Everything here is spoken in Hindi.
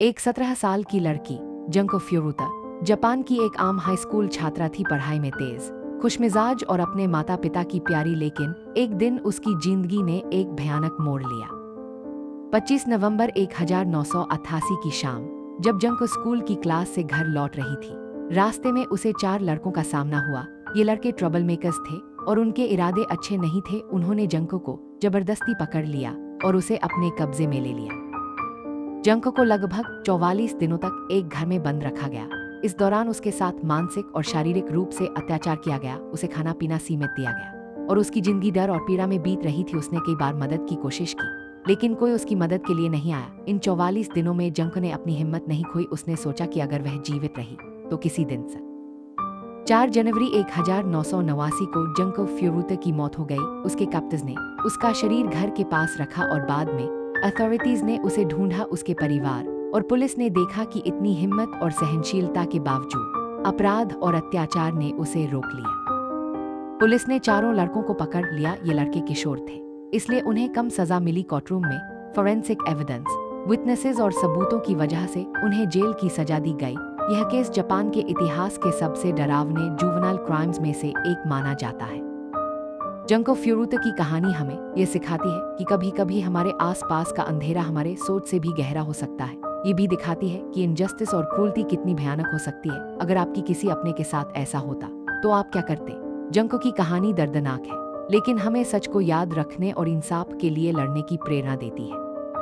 एक 17 साल की लड़की जंको फ्यूरुता जापान की एक आम हाई स्कूल छात्रा थी, पढ़ाई में तेज, खुशमिजाज और अपने माता पिता की प्यारी। लेकिन एक दिन उसकी जिंदगी ने एक भयानक मोड़ लिया। 25 नवंबर 1988 की शाम, जब जंको स्कूल की क्लास से घर लौट रही थी, रास्ते में उसे 4 लड़कों का सामना हुआ। ये लड़के ट्रबल मेकर्स थे और उनके इरादे अच्छे नहीं थे। उन्होंने जंको को जबरदस्ती पकड़ लिया और उसे अपने कब्जे में ले लिया। जंको को लगभग 44 दिनों तक एक घर में बंद रखा गया। इस दौरान उसके साथ मानसिक और शारीरिक रूप से अत्याचार किया गया। उसे खाना पीना सीमित दिया गया और उसकी जिंदगी डर और पीड़ा में बीत रही थी। उसने कई बार मदद की कोशिश की, लेकिन कोई उसकी मदद के लिए नहीं आया। इन 44 दिनों में जंको ने अपनी हिम्मत नहीं खोई। उसने सोचा कि अगर वह जीवित रही तो किसी दिन से 4 जनवरी 1989 को जंको फ्यूरुता की मौत हो गई। उसके कैप्टर्स ने उसका शरीर घर के पास रखा और बाद में अथॉरिटीज ने उसे ढूंढा। उसके परिवार और पुलिस ने देखा कि इतनी हिम्मत और सहनशीलता के बावजूद अपराध और अत्याचार ने उसे रोक लिया। पुलिस ने चारों लड़कों को पकड़ लिया। ये लड़के किशोर थे, इसलिए उन्हें कम सजा मिली। कोर्टरूम में फोरेंसिक एविडेंस, विटनेसेस और सबूतों की वजह से उन्हें जेल की सजा दी गई। यह केस जापान के इतिहास के सबसे डरावने जुवेनाइल क्राइम्स में से एक माना जाता है। जंको फ्यूरुता की कहानी हमें यह सिखाती है कि कभी कभी हमारे आसपास का अंधेरा हमारे सोच से भी गहरा हो सकता है। ये भी दिखाती है कि इनजस्टिस और क्रूरती कितनी भयानक हो सकती है। अगर आपकी किसी अपने के साथ ऐसा होता तो आप क्या करते? जंको की कहानी दर्दनाक है, लेकिन हमें सच को याद रखने और इंसाफ के लिए लड़ने की प्रेरणा देती है।